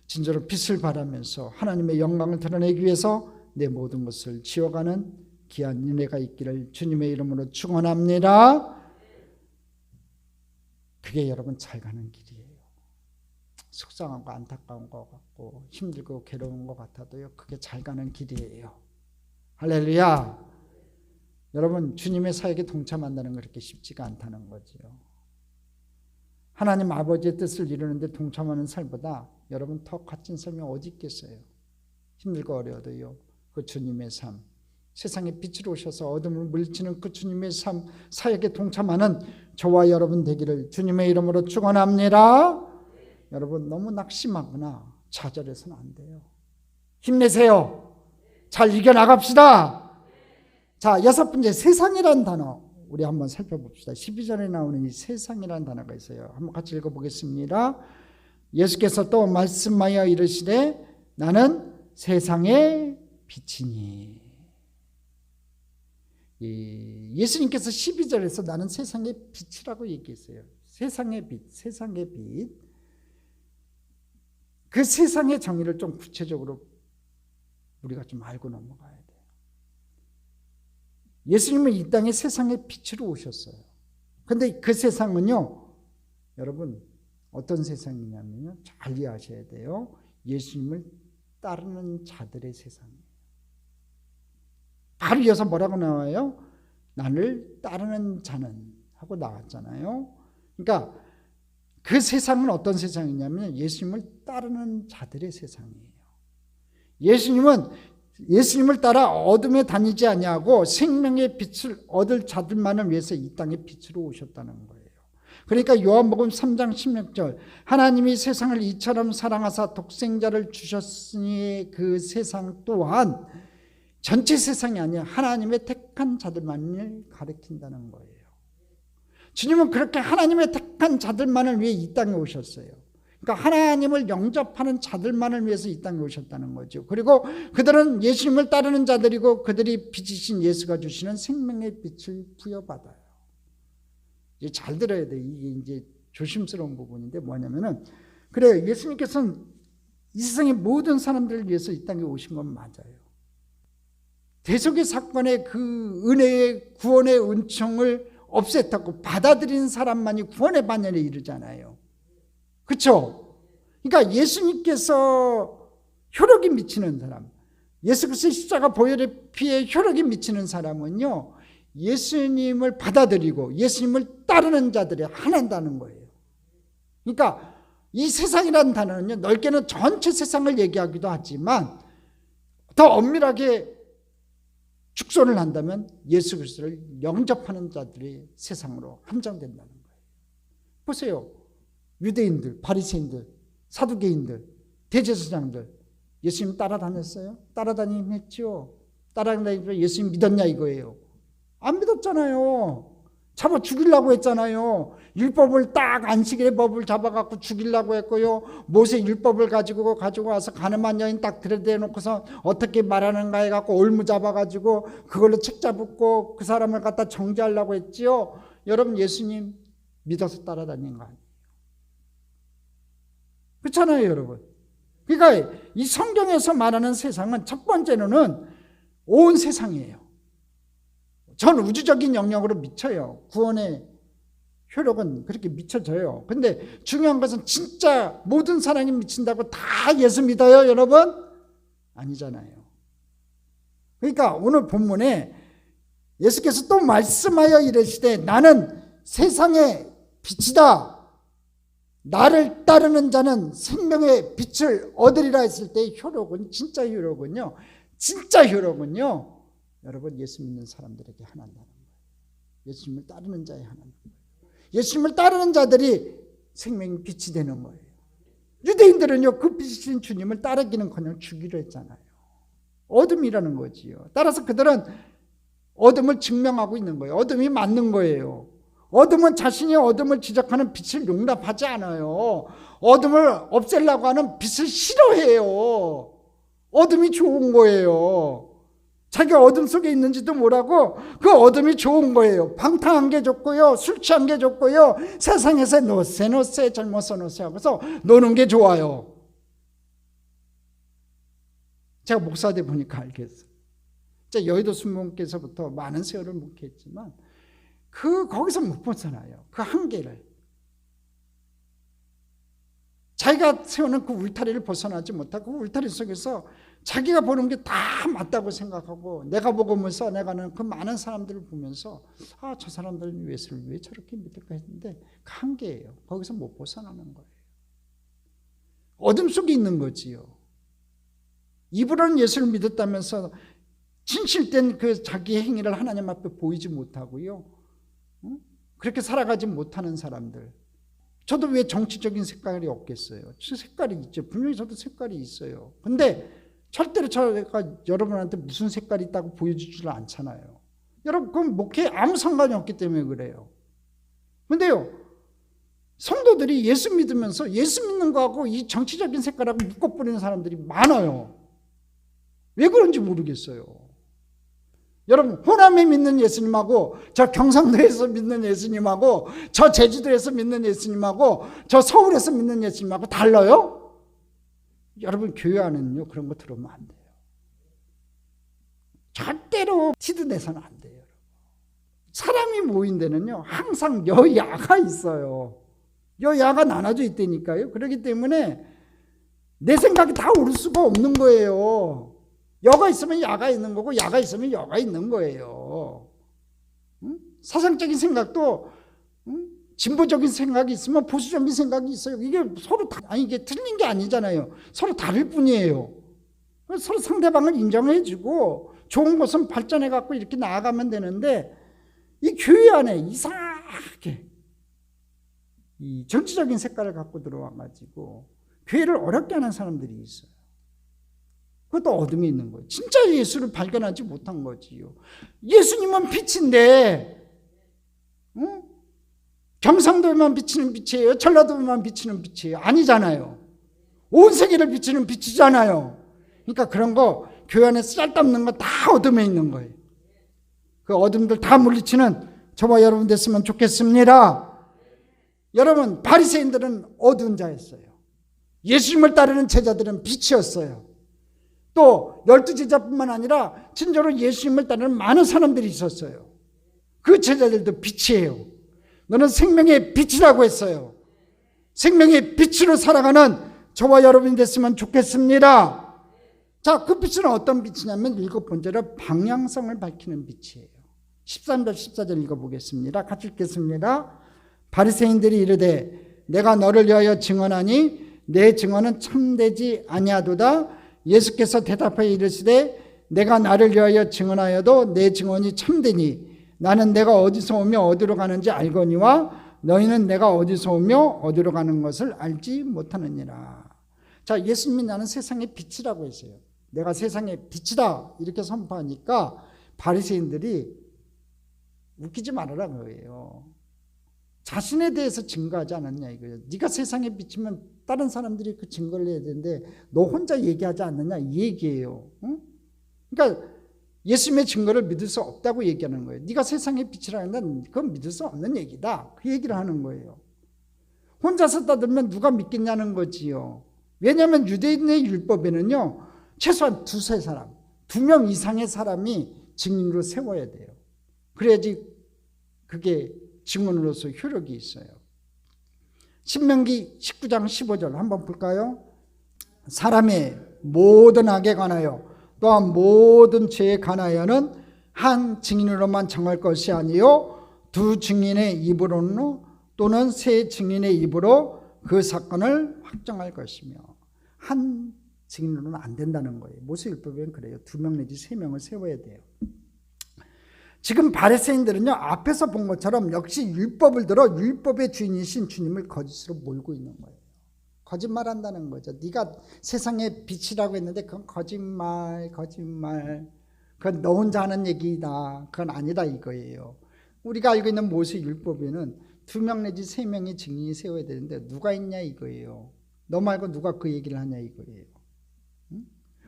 진정으로 빛을 발하면서 하나님의 영광을 드러내기 위해서 내 모든 것을 지어가는 귀한 은혜가 있기를 주님의 이름으로 축원합니다. 그게 여러분 잘 가는 길이에요. 속상하고 안타까운 것 같고 힘들고 괴로운 것 같아도요, 그게 잘 가는 길이에요. 할렐루야. 여러분 주님의 사역에 동참한다는 건 그렇게 쉽지가 않다는 거죠. 하나님 아버지의 뜻을 이루는데 동참하는 삶보다 여러분 더 값진 삶이 어디 있겠어요. 힘들고 어려워도요, 그 주님의 삶, 세상에 빛으로 오셔서 어둠을 물리치는 그 주님의 삶, 사역에 동참하는 저와 여러분 되기를 주님의 이름으로 축원합니다. 여러분 너무 낙심하거나 좌절해서는 안 돼요. 힘내세요. 잘 이겨나갑시다. 자, 6번째 세상이라는 단어 우리 한번 살펴봅시다. 12절에 나오는 이 세상이라는 단어가 있어요. 한번 같이 읽어보겠습니다. 예수께서 또 말씀하여 이르시되 나는 세상의 빛이니. 예수님께서 12절에서 나는 세상의 빛이라고 얘기했어요. 세상의 빛, 세상의 빛. 그 세상의 정의를 좀 구체적으로 우리가 좀 알고 넘어가야 돼요. 예수님은 이 땅에 세상의 빛으로 오셨어요. 근데 그 세상은요, 여러분 어떤 세상이냐면요, 잘 이해하셔야 돼요. 예수님을 따르는 자들의 세상이에요. 바로 이어서 뭐라고 나와요? 나를 따르는 자는 하고 나왔잖아요. 그러니까 그 세상은 어떤 세상이냐면 예수님을 따르는 자들의 세상이에요. 예수님을 따라 어둠에 다니지 아니하고 생명의 빛을 얻을 자들만을 위해서 이 땅에 빛으로 오셨다는 거예요. 그러니까 요한복음 3장 16절 하나님이 세상을 이처럼 사랑하사 독생자를 주셨으니 그 세상 또한 전체 세상이 아니라 하나님의 택한 자들만을 가리킨다는 거예요. 주님은 그렇게 하나님의 택한 자들만을 위해 이 땅에 오셨어요. 그러니까 하나님을 영접하는 자들만을 위해서 이 땅에 오셨다는 거죠. 그리고 그들은 예수님을 따르는 자들이고 그들이 빛이신 예수가 주시는 생명의 빛을 부여받아요. 이제 잘 들어야 돼. 이게 이제 조심스러운 부분인데 뭐냐면은, 그래요. 예수님께서는 이 세상의 모든 사람들을 위해서 이 땅에 오신 건 맞아요. 대속의 사건의 그 은혜의 구원의 은총을 없앴다고 받아들인 사람만이 구원의 반열에 이르잖아요. 그렇죠? 그러니까 예수님께서 효력이 미치는 사람, 예수 그리스도의 십자가 보혈의 피에 효력이 미치는 사람은요, 예수님을 받아들이고 예수님을 따르는 자들이 하나다는 거예요. 그러니까 이 세상이라는 단어는요, 넓게는 전체 세상을 얘기하기도 하지만 더 엄밀하게 축소를 한다면 예수 그리스도를 영접하는 자들이 세상으로 한정된다는 거예요. 보세요. 유대인들, 바리새인들, 사두개인들, 대제사장들 예수님 따라다녔어요? 따라다니긴 했죠. 따라다니면서 예수님 믿었냐 이거예요. 안 믿었잖아요. 잡아 죽이려고 했잖아요. 율법을 딱 안식일의 법을 잡아갖고 죽이려고 했고요. 모세 율법을 가지고 와서 가늠한 여인 딱 들여대놓고서 어떻게 말하는가 해갖고 올무 잡아가지고 그걸로 책 잡고 그 사람을 갖다 정죄하려고 했지요. 여러분 예수님 믿어서 따라다닌 거 아니에요. 그렇잖아요, 여러분. 그러니까 이 성경에서 말하는 세상은 첫 번째로는 온 세상이에요. 전 우주적인 영역으로 미쳐요. 구원의 효력은 그렇게 미쳐져요. 근데 중요한 것은 진짜 모든 사람이 미친다고 다 예수 믿어요, 여러분? 아니잖아요. 그러니까 오늘 본문에 예수께서 또 말씀하여 이르시되 나는 세상의 빛이다. 나를 따르는 자는 생명의 빛을 얻으리라 했을 때의 효력은, 진짜 효력은요, 진짜 효력은요, 여러분 예수 믿는 사람들에게 하나님은 거예요. 예수님을 따르는 자에 하나님 거예요. 예수님을 따르는 자들이 생명의 빛이 되는 거예요. 유대인들은요, 그 빛이신 주님을 따르기는커녕 죽이려 했잖아요. 어둠이라는 거지요. 따라서 그들은 어둠을 증명하고 있는 거예요. 어둠이 맞는 거예요. 어둠은 자신이 어둠을 지적하는 빛을 용납하지 않아요. 어둠을 없애려고 하는 빛을 싫어해요. 어둠이 좋은 거예요. 자기가 어둠 속에 있는지도 모르고 그 어둠이 좋은 거예요. 방탕한 게 좋고요, 술 취한 게 좋고요, 세상에서 노세 젊어서 노세 하고서 노는 게 좋아요. 제가 목사돼 보니까 알겠어요. 제가 여의도 순복음교에서부터 많은 세월을 목회했지만 거기서 못 벗어나요. 그 한계를. 자기가 세우는 그 울타리를 벗어나지 못하고 그 울타리 속에서 자기가 보는 게 다 맞다고 생각하고 내가 보고면서 내가는 그 많은 사람들을 보면서 저 사람들은 예수를 왜 저렇게 믿을까 했는데 그 한계예요. 거기서 못 벗어나는 거예요. 어둠 속에 있는 거지요. 입으로는 예수를 믿었다면서 진실된 그 자기의 행위를 하나님 앞에 보이지 못하고요, 그렇게 살아가지 못하는 사람들. 저도 왜 정치적인 색깔이 없겠어요? 색깔이 있죠. 분명히 저도 색깔이 있어요. 근데 절대로 제가 여러분한테 무슨 색깔이 있다고 보여주질 않잖아요. 여러분, 그건 목회에 아무 상관이 없기 때문에 그래요. 근데요, 성도들이 예수 믿으면서 예수 믿는 거하고 이 정치적인 색깔하고 묶어버리는 사람들이 많아요. 왜 그런지 모르겠어요. 여러분, 호남에 믿는 예수님하고 저 경상도에서 믿는 예수님하고 저 제주도에서 믿는 예수님하고 저 서울에서 믿는 예수님하고 달라요? 여러분, 교회 안에는요 그런 거 들어오면 안 돼요. 절대로 티도 내서는 안 돼요. 사람이 모인 데는요 항상 여야가 있어요. 여야가 나눠져 있다니까요. 그렇기 때문에 내 생각이 다 옳을 수가 없는 거예요. 여가 있으면 야가 있는 거고 야가 있으면 여가 있는 거예요. 사상적인 생각도 진보적인 생각이 있으면 보수적인 생각이 있어요. 이게 서로 이게 틀린 게 아니잖아요. 서로 다를 뿐이에요. 서로 상대방을 인정해주고 좋은 것은 발전해 갖고 이렇게 나아가면 되는데 이 교회 안에 이상하게 이 정치적인 색깔을 갖고 들어와 가지고 교회를 어렵게 하는 사람들이 있어요. 그것도 어둠이 있는 거예요. 진짜 예수를 발견하지 못한 거지요. 예수님은 빛인데, 경상도에만 비치는 빛이에요? 전라도에만 비치는 빛이에요? 아니잖아요. 온 세계를 비치는 빛이잖아요. 그러니까 그런 거 교회 안에 쓸데없는 거 다 어둠에 있는 거예요. 그 어둠들 다 물리치는 저와 여러분 됐으면 좋겠습니다. 여러분, 바리새인들은 어두운 자였어요. 예수님을 따르는 제자들은 빛이었어요. 또 12제자뿐만 아니라 진짜로 예수님을 따르는 많은 사람들이 있었어요. 그 제자들도 빛이에요. 너는 생명의 빛이라고 했어요. 생명의 빛으로 살아가는 저와 여러분이 됐으면 좋겠습니다. 자, 그 빛은 어떤 빛이냐면 7번째로 방향성을 밝히는 빛이에요. 13절 14절 읽어보겠습니다. 같이 읽겠습니다. 바리새인들이 이르되 내가 너를 위하여 증언하니 내 증언은 참되지 아니하도다. 예수께서 대답하여 이르시되 내가 나를 위하여 증언하여도 내 증언이 참되니 나는 내가 어디서 오며 어디로 가는지 알거니와 너희는 내가 어디서 오며 어디로 가는 것을 알지 못하느니라. 자, 예수님이 나는 세상의 빛이라고 했어요. 내가 세상의 빛이다 이렇게 선포하니까 바리새인들이 웃기지 말아라 거예요. 자신에 대해서 증거하지 않았냐 이거예요. 네가 세상에 비치면 다른 사람들이 그 증거를 해야 되는데 너 혼자 얘기하지 않느냐 이 얘기예요. 응? 그러니까 예수님의 증거를 믿을 수 없다고 얘기하는 거예요. 네가 세상의 빛이라는 건 그건 믿을 수 없는 얘기다. 그 얘기를 하는 거예요. 혼자서 떠들면 누가 믿겠냐는 거지요. 왜냐하면 유대인의 율법에는요 최소한 2-3사람, 2명 이상의 사람이 증인으로 세워야 돼요. 그래야지 그게 증언으로서 효력이 있어요. 신명기 19장 15절 한번 볼까요? 사람의 모든 악에 관하여 또한 모든 죄에 관하여는 한 증인으로만 정할 것이 아니요 2 증인의 입으로는 또는 3 증인의 입으로 그 사건을 확정할 것이며 한 증인으로는 안 된다는 거예요. 모세율법에는 그래요. 2명 내지 3명을 세워야 돼요. 지금 바리새인들은요, 앞에서 본 것처럼 역시 율법을 들어 율법의 주인이신 주님을 거짓으로 몰고 있는 거예요. 거짓말한다는 거죠. 네가 세상의 빛이라고 했는데 그건 거짓말. 그건 너 혼자 하는 얘기다. 그건 아니다 이거예요. 우리가 알고 있는 모세율법에는 2명 내지 3명의 증인이 세워야 되는데 누가 있냐 이거예요. 너 말고 누가 그 얘기를 하냐 이거예요. 응?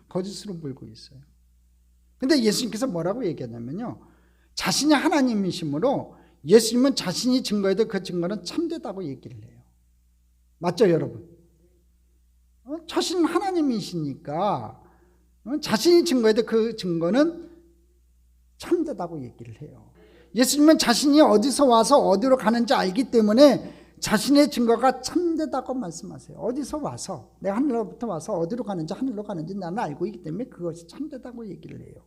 거짓으로 몰고 있어요. 근데 예수님께서 뭐라고 얘기하냐면요, 자신이 하나님이시므로 예수님은 자신이 증거해도 그 증거는 참되다고 얘기를 해요. 맞죠 여러분? 자신은 하나님이시니까 자신이 증거해도 그 증거는 참되다고 얘기를 해요. 예수님은 자신이 어디서 와서 어디로 가는지 알기 때문에 자신의 증거가 참되다고 말씀하세요. 어디서 와서, 내가 하늘로부터 와서 어디로 가는지 하늘로 가는지 나는 알고 있기 때문에 그것이 참되다고 얘기를 해요.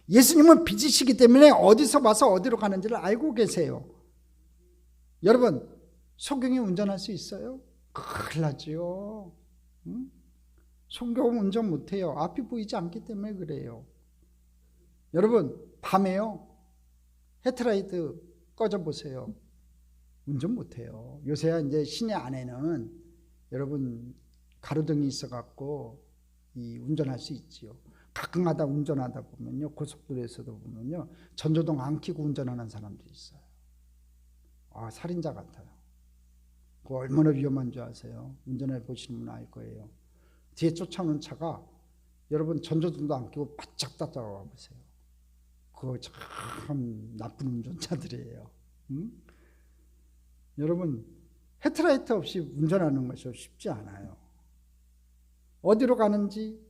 예수님은 빛이시기 때문에 어디서 와서 어디로 가는지를 알고 계세요. 여러분, 소경이 운전할 수 있어요? 큰일 나죠. 소경 운전 못해요. 앞이 보이지 않기 때문에 그래요. 여러분, 밤에요, 헤드라이트 꺼져보세요. 운전 못해요. 요새야 이제 시내 안에는 여러분 가로등이 있어갖고 운전할 수 있지요. 가끔가다 운전하다 보면요, 고속도로에서도 보면요, 전조등 안 켜고 운전하는 사람들이 있어요. 살인자 같아요. 그거 얼마나 위험한 줄 아세요? 운전해 보시는 분 알 거예요. 뒤에 쫓아오는 차가 여러분 전조등도 안 켜고 바짝 따라와 보세요. 그거 참 나쁜 운전자들이에요. 여러분, 헤드라이트 없이 운전하는 것이 쉽지 않아요. 어디로 가는지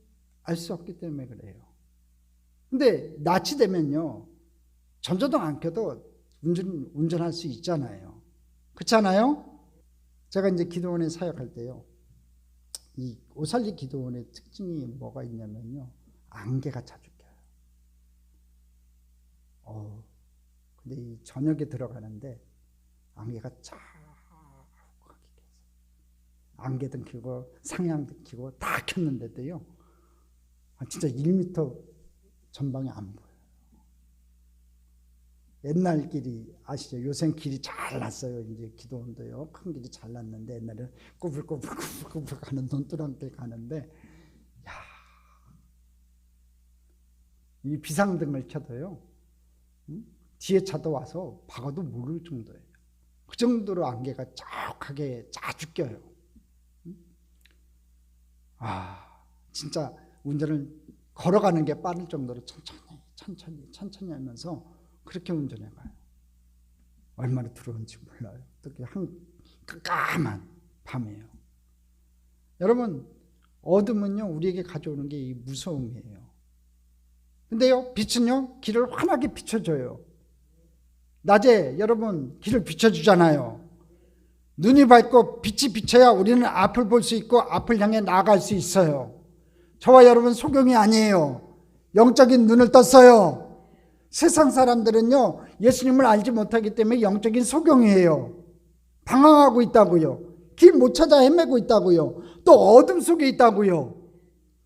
알 수 없기 때문에 그래요. 근데 낮이 되면요, 전조등 안 켜도 운전할 수 있잖아요. 그렇지 않아요? 제가 이제 기도원에 사역할 때요, 이 오살리 기도원의 특징이 뭐가 있냐면요, 안개가 자주 껴요. 근데 이 저녁에 들어가는데 안개가 자욱하게 껴서 안개등 켜고 상향등 켜고 다 켰는데도요, 진짜 1m 전방에 안 보여요. 옛날 길이 아시죠? 요새는 길이 잘 났어요. 이제 기도원도요, 큰 길이 잘 났는데 옛날에는 꾸불꾸불 가는 논두렁길 가는데, 이 비상등을 켜도요, 뒤에 차도 와서 박아도 모를 정도예요. 그 정도로 안개가 자욱하게 자주 껴요. 진짜 운전을 걸어가는 게 빠를 정도로 천천히 하면서 그렇게 운전해가요. 얼마나 두려운지 몰라요. 특히 깜깜한 밤이에요. 여러분, 어둠은요, 우리에게 가져오는 게 이 무서움이에요. 근데요, 빛은요, 길을 환하게 비춰줘요. 낮에 여러분 길을 비춰주잖아요. 눈이 밝고 빛이 비쳐야 우리는 앞을 볼 수 있고 앞을 향해 나아갈 수 있어요. 저와 여러분 소경이 아니에요. 영적인 눈을 떴어요. 세상 사람들은요, 예수님을 알지 못하기 때문에 영적인 소경이에요. 방황하고 있다고요. 길 못 찾아 헤매고 있다고요. 또 어둠 속에 있다고요.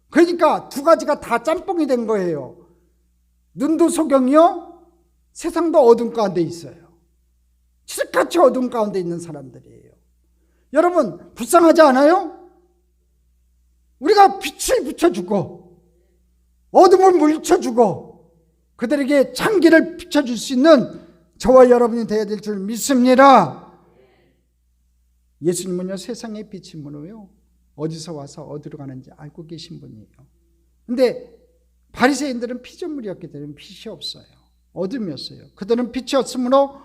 그러니까 두 가지가 다 짬뽕이 된 거예요. 눈도 소경이요, 세상도 어둠 가운데 있어요. 칠흑같이 어둠 가운데 있는 사람들이에요. 여러분, 불쌍하지 않아요? 우리가 빛을 비춰주고 어둠을 물리쳐주고 그들에게 창기를 비춰줄 수 있는 저와 여러분이 되어야 될 줄 믿습니다. 예수님은요, 세상의 빛이므로요, 어디서 와서 어디로 가는지 알고 계신 분이에요. 근데 바리새인들은 피조물이었기 때문에 빛이 없어요. 어둠이었어요. 그들은 빛이 없으므로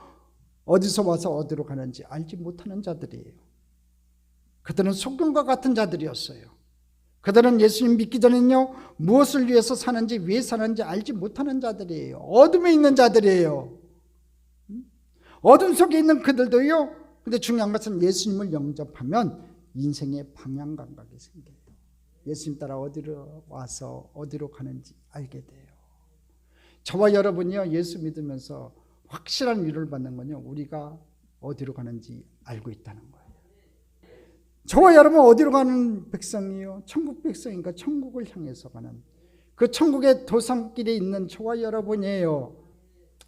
어디서 와서 어디로 가는지 알지 못하는 자들이에요. 그들은 소경과 같은 자들이었어요. 그들은 예수님 믿기 전에는요, 무엇을 위해서 사는지 왜 사는지 알지 못하는 자들이에요. 어둠에 있는 자들이에요. 어둠 속에 있는 그들도요, 근데 중요한 것은 예수님을 영접하면 인생의 방향 감각이 생겨요. 예수님 따라 어디로 와서 어디로 가는지 알게 돼요. 저와 여러분이요, 예수 믿으면서 확실한 위로를 받는 건요, 우리가 어디로 가는지 알고 있다는 거예요. 저와 여러분 어디로 가는 백성이요? 천국 백성이니까 천국을 향해서 가는 그 천국의 도상길에 있는 저와 여러분이에요.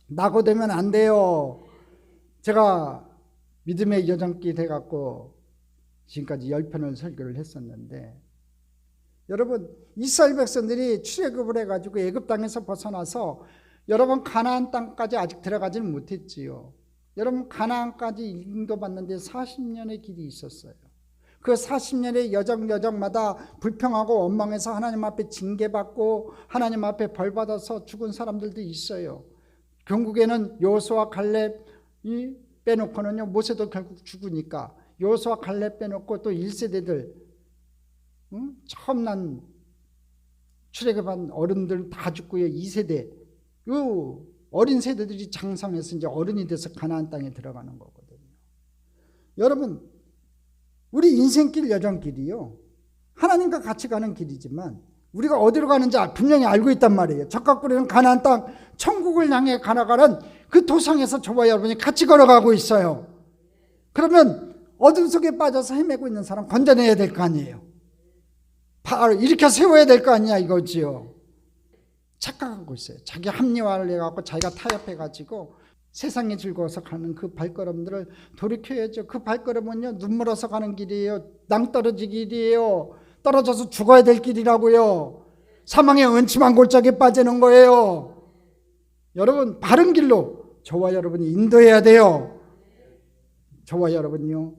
낙오되면 안 돼요. 제가 믿음의 여정길 해갖고 지금까지 10편을 설교를 했었는데, 여러분 이스라엘 백성들이 출애굽을 해가지고 애굽 땅에서 벗어나서 여러분 가나안 땅까지 아직 들어가지는 못했지요. 여러분 가나안까지 인도받는데 40년의 길이 있었어요. 그 40년의 여정마다 불평하고 원망해서 하나님 앞에 징계받고 하나님 앞에 벌받아서 죽은 사람들도 있어요. 결국에는 여호수아 갈렙이 빼놓고는요, 모세도 결국 죽으니까 여호수아 갈렙 빼놓고 또 1세대들 처음 난 출애굽한 어른들 다 죽고요. 2세대 요 어린 세대들이 장성해서 이제 어른이 돼서 가나안 땅에 들어가는 거거든요. 여러분 우리 인생길 여정길이요, 하나님과 같이 가는 길이지만 우리가 어디로 가는지 분명히 알고 있단 말이에요. 적각부리는 가나안 땅 천국을 향해 가나가는 그 도상에서 저와 여러분이 같이 걸어가고 있어요. 그러면 어둠 속에 빠져서 헤매고 있는 사람 건져내야 될 거 아니에요. 바로 일으켜 세워야 될 거 아니야 이거지요. 착각하고 있어요. 자기 합리화를 해갖고 자기가 타협해가지고 세상에 즐거워서 가는 그 발걸음들을 돌이켜야죠. 그 발걸음은요, 눈물 어서 가는 길이에요. 낭떠러지 길이에요. 떨어져서 죽어야 될 길이라고요. 사망의 은침한 골짜기에 빠지는 거예요. 여러분 바른 길로 저와 여러분이 인도해야 돼요. 저와 여러분이요,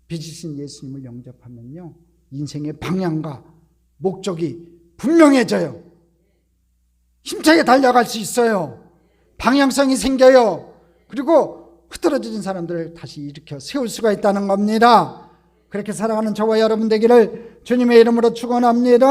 빚이신 예수님을 영접하면요, 인생의 방향과 목적이 분명해져요. 힘차게 달려갈 수 있어요. 방향성이 생겨요. 그리고 흐트러진 사람들을 다시 일으켜 세울 수가 있다는 겁니다. 그렇게 살아가는 저와 여러분 되기를 주님의 이름으로 축원합니다.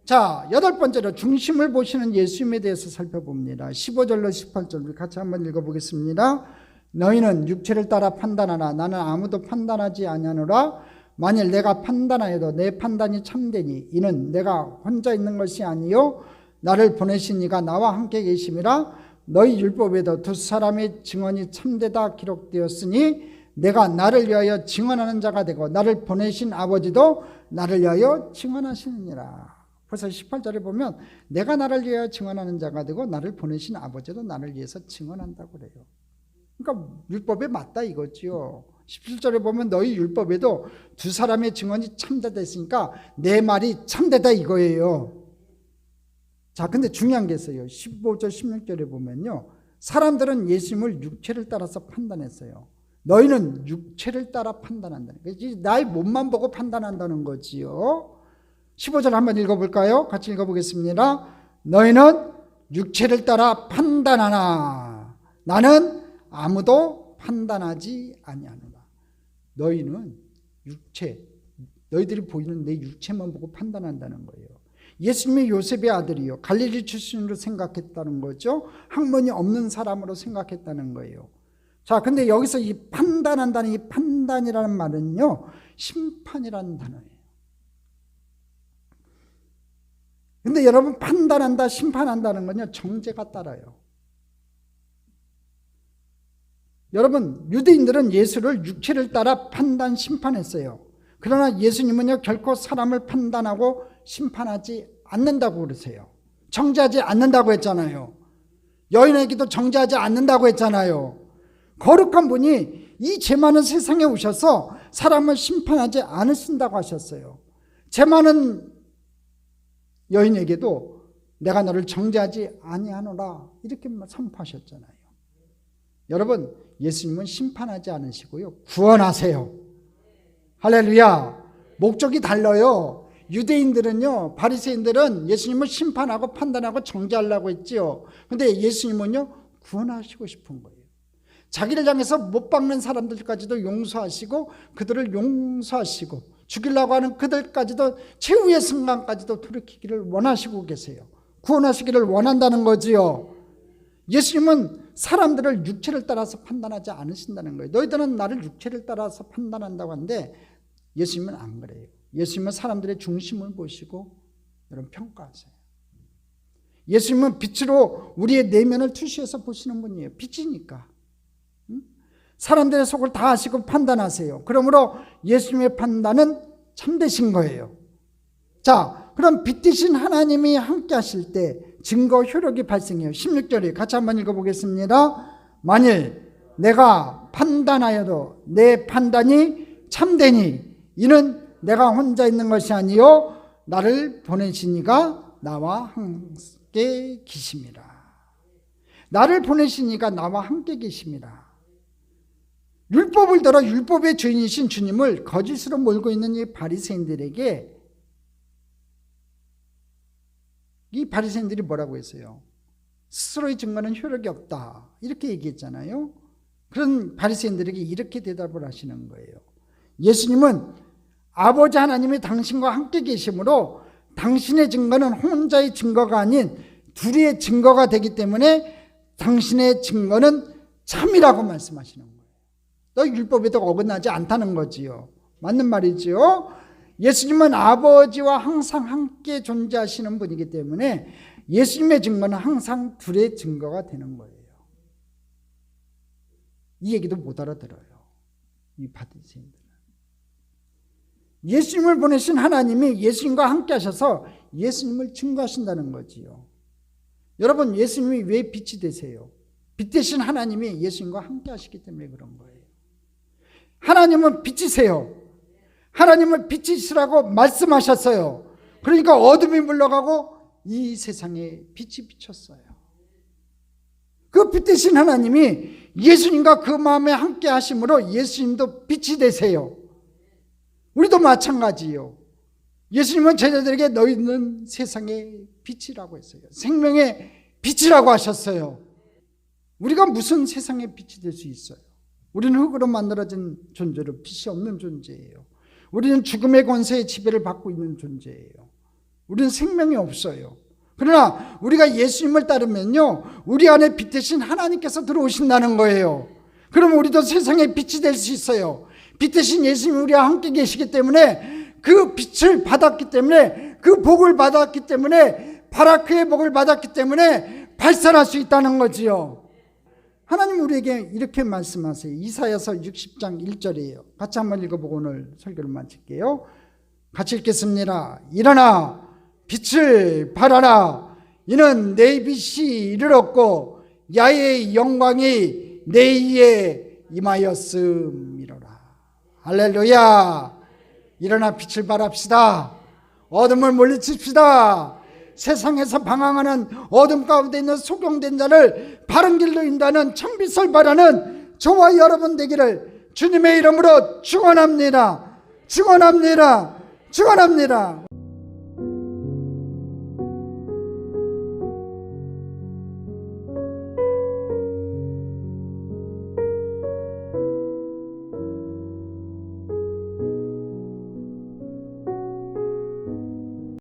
자, 8번째로 중심을 보시는 예수님에 대해서 살펴봅니다. 15절로 18절 우리 같이 한번 읽어보겠습니다. 너희는 육체를 따라 판단하나 나는 아무도 판단하지 아니하노라. 만일 내가 판단하여도 내 판단이 참되니 이는 내가 혼자 있는 것이 아니요 나를 보내신 이가 나와 함께 계심이라. 너희 율법에도 두 사람의 증언이 참되다 기록되었으니 내가 나를 위하여 증언하는 자가 되고 나를 보내신 아버지도 나를 위하여 증언하시느니라. 벌써 18절에 보면 내가 나를 위하여 증언하는 자가 되고 나를 보내신 아버지도 나를 위해서 증언한다고 그래요. 그러니까 율법에 맞다 이거지요. 17절에 보면 너희 율법에도 두 사람의 증언이 참되다 했으니까 내 말이 참되다 이거예요. 자, 근데 중요한 게 있어요. 15절 16절에 보면요, 사람들은 예수님을 육체를 따라서 판단했어요. 너희는 육체를 따라 판단한다는 거지. 나의 몸만 보고 판단한다는 거지요. 15절 한번 읽어볼까요? 같이 읽어보겠습니다. 너희는 육체를 따라 판단하나 나는 아무도 판단하지 아니하노라. 너희는 육체, 너희들이 보이는 내 육체만 보고 판단한다는 거예요. 예수님이 요셉의 아들이요, 갈릴리 출신으로 생각했다는 거죠. 학문이 없는 사람으로 생각했다는 거예요. 자, 근데 여기서 이 판단한다는 이 판단이라는 말은요, 심판이라는 단어예요. 근데 여러분 판단한다, 심판한다는 건요, 정죄가 따라요. 여러분 유대인들은 예수를 육체를 따라 판단, 심판했어요. 그러나 예수님은요, 결코 사람을 판단하고 심판하지 않는다고 그러세요. 정죄하지 않는다고 했잖아요. 여인에게도 정죄하지 않는다고 했잖아요. 거룩한 분이 이 죄 많은 세상에 오셔서 사람을 심판하지 않으신다고 하셨어요. 죄 많은 여인에게도 내가 너를 정죄하지 아니하노라 이렇게 선포하셨잖아요. 여러분 예수님은 심판하지 않으시고요, 구원하세요. 할렐루야. 목적이 달라요. 유대인들은요, 바리새인들은 예수님을 심판하고 판단하고 정죄하려고 했지요. 근데 예수님은요, 구원하시고 싶은 거예요. 자기를 향해서 못 박는 사람들까지도 용서하시고 그들을 용서하시고 죽이려고 하는 그들까지도 최후의 순간까지도 돌이키기를 원하시고 계세요. 구원하시기를 원한다는 거지요. 예수님은 사람들을 육체를 따라서 판단하지 않으신다는 거예요. 너희들은 나를 육체를 따라서 판단한다고 하는데 예수님은 안 그래요. 예수님은 사람들의 중심을 보시고 여러분 평가하세요. 예수님은 빛으로 우리의 내면을 투시해서 보시는 분이에요. 빛이니까. 사람들의 속을 다 아시고 판단하세요. 그러므로 예수님의 판단은 참되신 거예요. 자, 그럼 빛 대신 하나님이 함께 하실 때 증거 효력이 발생해요. 16절에 같이 한번 읽어보겠습니다. 만일 내가 판단하여도 내 판단이 참되니 이는 내가 혼자 있는 것이 아니요 나를 보내신 이가 나와 함께 계심이라. 나를 보내신 이가 나와 함께 계심이라. 율법을 들어 율법의 주인이신 주님을 거짓으로 몰고 있는 이 바리새인들에게 이 바리새인들이 뭐라고 했어요? 스스로의 증거는 효력이 없다 이렇게 얘기했잖아요. 그런 바리새인들에게 이렇게 대답을 하시는 거예요. 예수님은 아버지 하나님이 당신과 함께 계심으로 당신의 증거는 혼자의 증거가 아닌 둘이의 증거가 되기 때문에 당신의 증거는 참이라고 말씀하시는 거예요. 너 율법에도 어긋나지 않다는 거지요. 맞는 말이지요. 예수님은 아버지와 항상 함께 존재하시는 분이기 때문에 예수님의 증거는 항상 둘의 증거가 되는 거예요. 이 얘기도 못 알아들어요. 이 바리새인들은. 예수님을 보내신 하나님이 예수님과 함께 하셔서 예수님을 증거하신다는 거지요. 여러분, 예수님이 왜 빛이 되세요? 빛 대신 하나님이 예수님과 함께 하시기 때문에 그런 거예요. 하나님은 빛이세요. 하나님을 빛이시라고 말씀하셨어요. 그러니까 어둠이 물러가고 이 세상에 빛이 비쳤어요. 그 빛 대신 하나님이 예수님과 그 마음에 함께 하심으로 예수님도 빛이 되세요. 우리도 마찬가지요. 예수님은 제자들에게 너희는 세상의 빛이라고 했어요. 생명의 빛이라고 하셨어요. 우리가 무슨 세상의 빛이 될 수 있어요? 우리는 흙으로 만들어진 존재로 빛이 없는 존재예요. 우리는 죽음의 권세의 지배를 받고 있는 존재예요. 우리는 생명이 없어요. 그러나 우리가 예수님을 따르면요, 우리 안에 빛 대신 하나님께서 들어오신다는 거예요. 그럼 우리도 세상의 빛이 될 수 있어요. 빛 대신 예수님이 우리와 함께 계시기 때문에 그 빛을 받았기 때문에 그 복을 받았기 때문에 바라크의 복을 받았기 때문에 발산할 수 있다는 거지요. 하나님 우리에게 이렇게 말씀하세요. 이사야서 60장 1절이에요. 같이 한번 읽어보고 오늘 설교를 마칠게요. 같이 읽겠습니다. 일어나 빛을 발하라. 이는 내 빛이 이르렀고 야의 영광이 내 위에 임하였음이로라. 할렐루야. 일어나 빛을 발합시다. 어둠을 물리칩시다. 세상에서 방황하는 어둠 가운데 있는 소경된 자를 바른 길로 인도하는 청빛을 바라는 저와 여러분 되기를 주님의 이름으로 축원합니다. 축원합니다. 축원합니다.